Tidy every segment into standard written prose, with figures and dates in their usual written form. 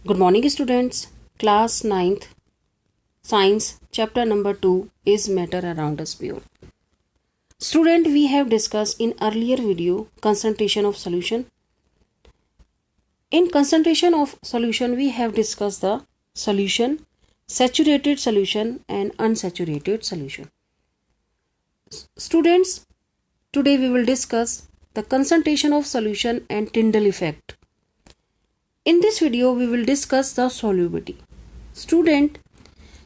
Good morning, students. Class ninth, Science, chapter number 2 is Matter Around Us Pure. Student, we have discussed in earlier video concentration of solution. In concentration of solution, we have discussed the solution, saturated solution and unsaturated solution. Students, today we will discuss the concentration of solution and Tyndall effect. In this video, we will discuss the solubility. Student,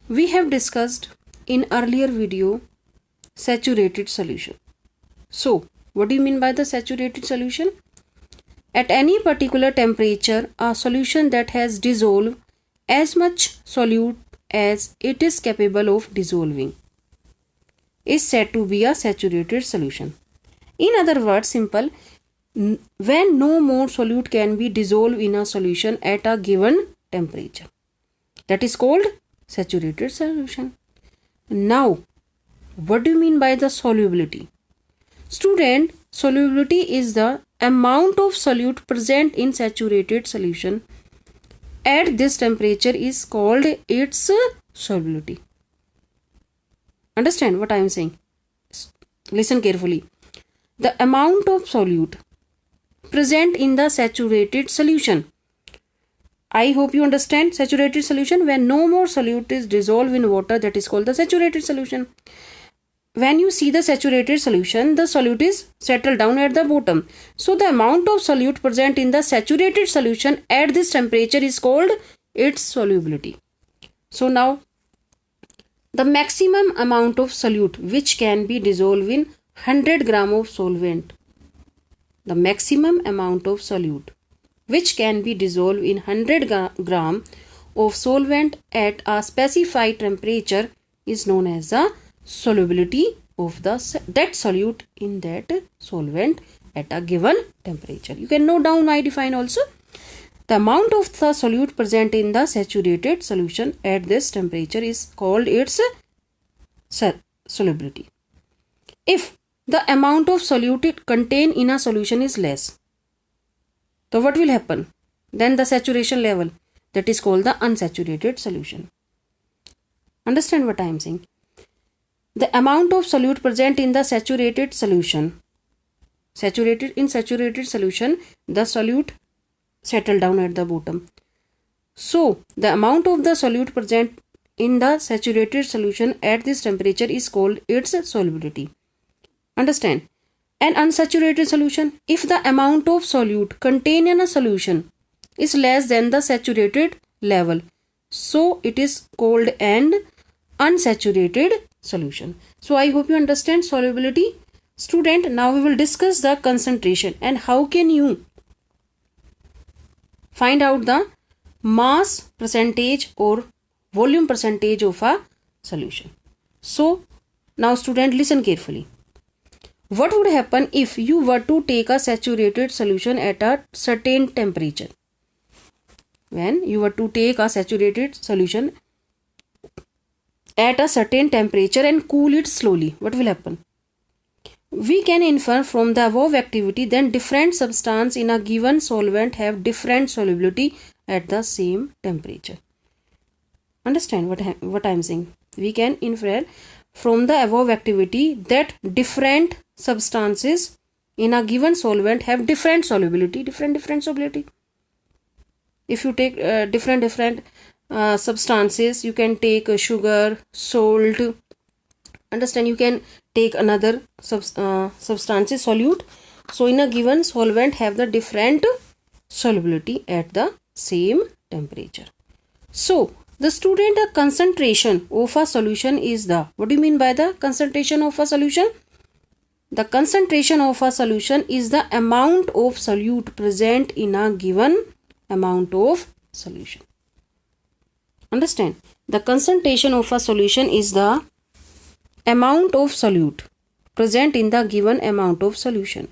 we have discussed in earlier video saturated solution. So, what do you mean by the saturated solution? At any particular temperature, a solution that has dissolved as much solute as it is capable of dissolving is said to be a saturated solution. In other words, simple, when no more solute can be dissolved in a solution at a given temperature. That is called saturated solution. Now, what do you mean by the solubility? Student, solubility is the amount of solute present in saturated solution at this temperature is called its solubility. Understand what I am saying? Listen carefully. The amount of solute present in the saturated solution. I hope you understand saturated solution. When no more solute is dissolved in water, that is called the saturated solution. When you see the saturated solution, the solute is settled down at the bottom. So the amount of solute present in the saturated solution at this temperature is called its solubility. So now, the maximum amount of solute which can be dissolved in 100 gram of solvent. The maximum amount of solute which can be dissolved in 100 gram of solvent at a specified temperature is known as the solubility of that solute in that solvent at a given temperature. You can note down my define also. The amount of the solute present in the saturated solution at this temperature is called its solubility. If the amount of solute contained in a solution is less, so what will happen? Then the saturation level, that is called the unsaturated solution. Understand what I am saying? The amount of solute present in the saturated solution, in saturated solution, the solute settle down at the bottom. So, the amount of the solute present in the saturated solution at this temperature is called its solubility. Understand? An unsaturated solution, if the amount of solute contained in a solution is less than the saturated level, so it is called an unsaturated solution. So I hope you understand solubility. Student, now we will discuss the concentration and how can you find out the mass percentage or volume percentage of a solution. So now student, listen carefully. What would happen if you were to take a saturated solution at a certain temperature? When you were to take a saturated solution at a certain temperature and cool it slowly, what will happen? We can infer from the above activity that different substances in a given solvent have different solubility at the same temperature. Understand what I am saying? We can infer from the above activity that different substances in a given solvent have different solubility. If you take different substances, you can take sugar, salt. Understand? You can take another substances solute. So in a given solvent have the different solubility at the same temperature. So the student, the concentration of a solution is the, what do you mean by the concentration of a solution? The concentration of a solution is the amount of solute present in a given amount of solution. Understand? The concentration of a solution is the amount of solute present in the given amount of solution.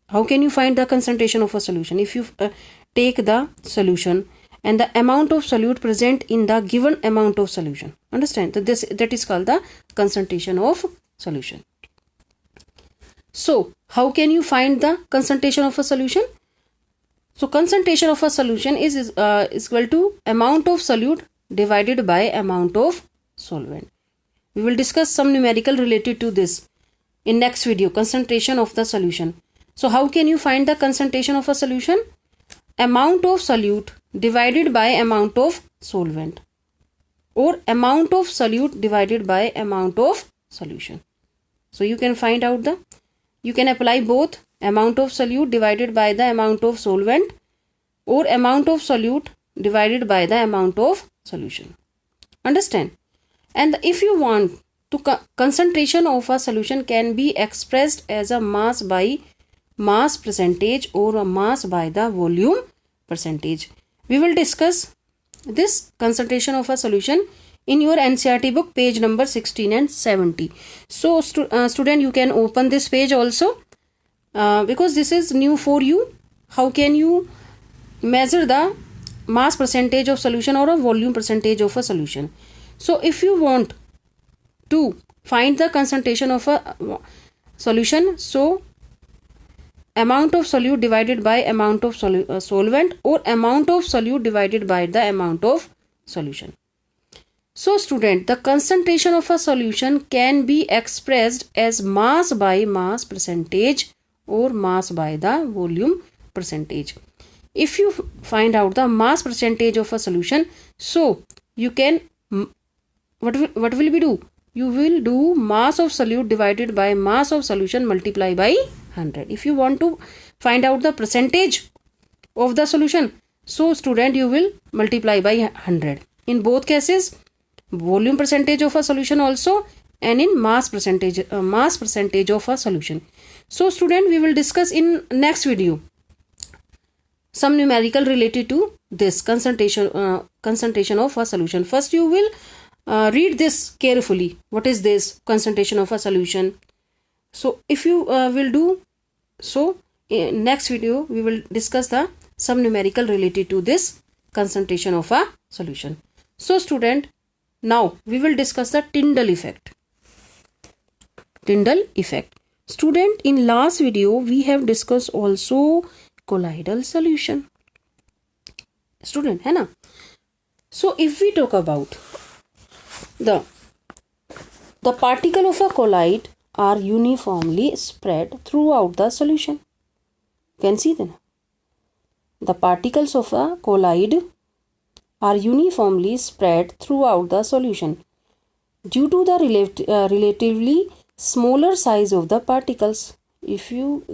How can you find the concentration of a solution? If you take the solution and the amount of solute present in the given amount of solution. Understand? That is called the concentration of solution. So, how can you find the concentration of a solution? So concentration of a solution is equal to amount of solute divided by amount of solvent. We will discuss some numerical related to this in next video, concentration of the solution. So how can you find the concentration of a solution? Amount of solute divided by amount of solvent, or amount of solute divided by amount of solution. So you can find out you can apply both amount of solute divided by the amount of solvent, or amount of solute divided by the amount of solution. Understand? And if you want to concentration of a solution can be expressed as a mass by mass percentage or a mass by the volume percentage. We will discuss this concentration of a solution in your NCERT book, page number 16 and 70. So student, you can open this page also because this is new for you. How can you measure the mass percentage of solution or a volume percentage of a solution? So if you want to find the concentration of a solution, so amount of solute divided by amount of solvent, or amount of solute divided by the amount of solution. So student, the concentration of a solution can be expressed as mass by mass percentage or mass by the volume percentage. If you find out the mass percentage of a solution, so you can, what will we do? You will do mass of solute divided by mass of solution multiply by 100. If you want to find out the percentage of the solution, so student, you will multiply by 100. In both cases, volume percentage of a solution also, and in mass percentage of a solution. So student, we will discuss in next video some numerical related to this concentration of a solution. First you will read this carefully. What is this concentration of a solution? So if you will do so, in next video we will discuss some numerical related to this concentration of a solution. So student, now we will discuss the Tyndall effect. Tyndall effect. Student, in last video we have discussed also colloidal solution. Student, है ना? So if we talk about the particle of a colloid are uniformly spread throughout the solution. You can see then. The particles of a colloid are uniformly spread throughout the solution due to the relatively smaller size of the particles. If you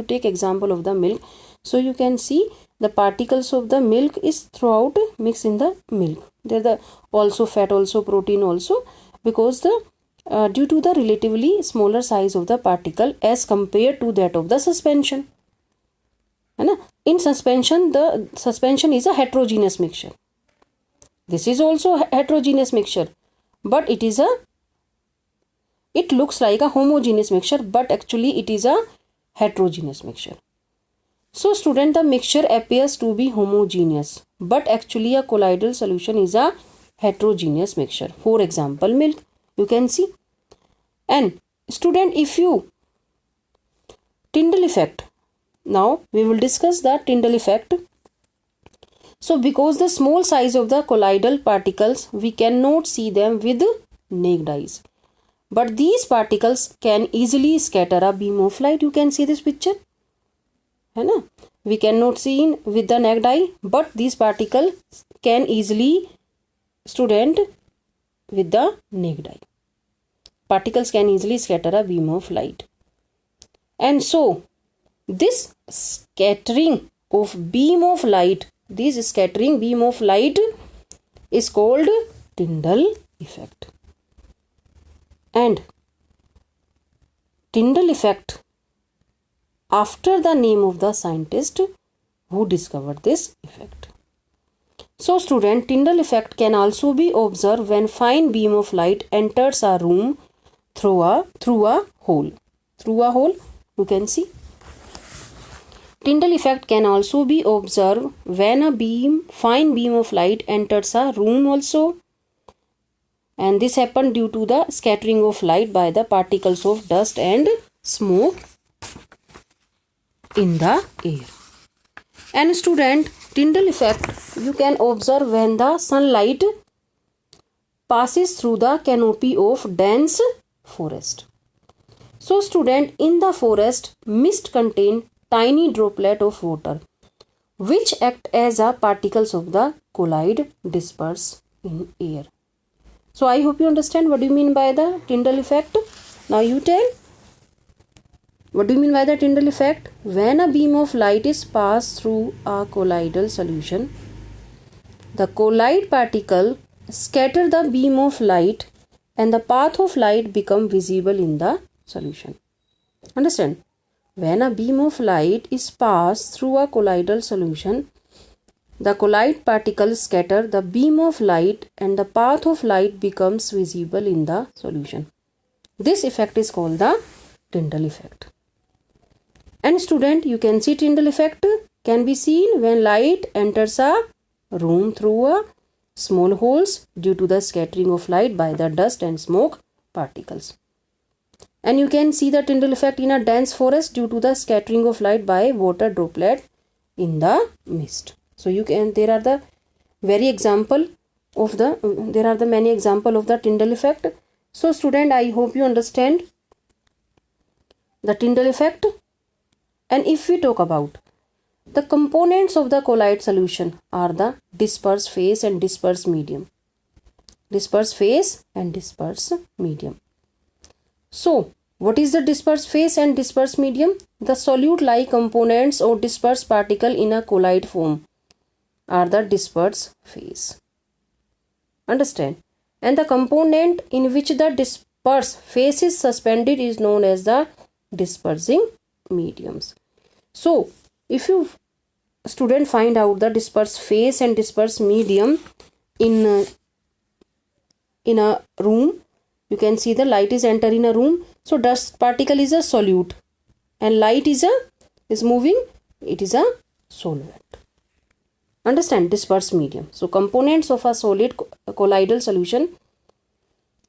take example of the milk, so you can see the particles of the milk is throughout mixed in the milk. There also fat, also protein also, because due to the relatively smaller size of the particle as compared to that of the suspension. In suspension, the suspension is a heterogeneous mixture. This is also a heterogeneous mixture, but it looks like a homogeneous mixture, but actually it is a heterogeneous mixture. So student, the mixture appears to be homogeneous, but actually a colloidal solution is a heterogeneous mixture. For example, milk, you can see. And student, if you Tyndall effect, now we will discuss the Tyndall effect. So because the small size of the colloidal particles, we cannot see them with naked eyes, but these particles can easily scatter a beam of light. You can see this picture, है ना? We cannot see with the naked eye, but these particles can easily, student, with the naked eye. Particles can easily scatter a beam of light. And so this scattering beam of light is called Tyndall effect. And Tyndall effect, after the name of the scientist who discovered this effect. So student, Tyndall effect can also be observed when fine beam of light enters a room through a hole. You can see. Tyndall effect can also be observed when a fine beam of light enters a room also, and this happened due to the scattering of light by the particles of dust and smoke in the air. And student, Tyndall effect you can observe when the sunlight passes through the canopy of dense forest. So student, in the forest, mist contain tiny droplet of water which act as a particles of the collide disperse in air. So I hope you understand what do you mean by the Tyndall effect. Now you tell, what do you mean by the Tyndall effect? When a beam of light is passed through a colloidal solution, the collide particle scatter the beam of light and the path of light become visible in the solution. Understand? When a beam of light is passed through a colloidal solution, the collide particles scatter the beam of light and the path of light becomes visible in the solution. This effect is called the Tyndall effect. And student, you can see Tyndall effect can be seen when light enters a room through a small holes due to the scattering of light by the dust and smoke particles. And you can see the Tyndall effect in a dense forest due to the scattering of light by water droplet in the mist. So you can, there are the many example of the Tyndall effect. So student, I hope you understand the Tyndall effect. And if we talk about the components of the colloid solution are the disperse phase and disperse medium. Disperse phase and disperse medium. So, what is the disperse phase and disperse medium? The solute-like components or dispersed particle in a colloid form are the disperse phase. Understand? And the component in which the disperse phase is suspended is known as the dispersing mediums. So, if you student find out the disperse phase and disperse medium in a room, you can see the light is enter in a room. So dust particle is a solute and light is moving, it is a solvent. Understand? Disperse medium. So components of a solid colloidal solution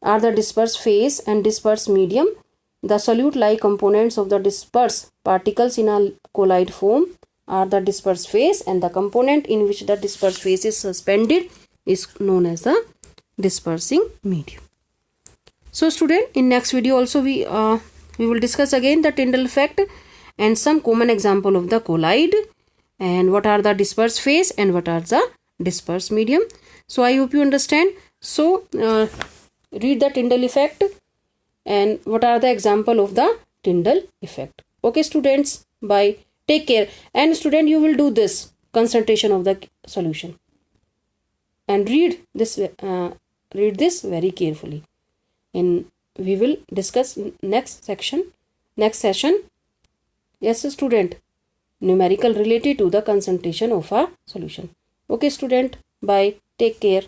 are the disperse phase and disperse medium. The solute-like components of the disperse particles in a colloid form are the disperse phase, and the component in which the disperse phase is suspended is known as the dispersing medium. So student, in next video also we will discuss again the Tyndall effect and some common example of the colloid and what are the disperse phase and what are the disperse medium. So I hope you understand. So read the Tyndall effect and what are the example of the Tyndall effect. Okay students, bye. Take care. And student, you will do this concentration of the solution and read this very carefully. And we will discuss next session. Yes student, numerical related to the concentration of a solution. Okay student, bye. Take care.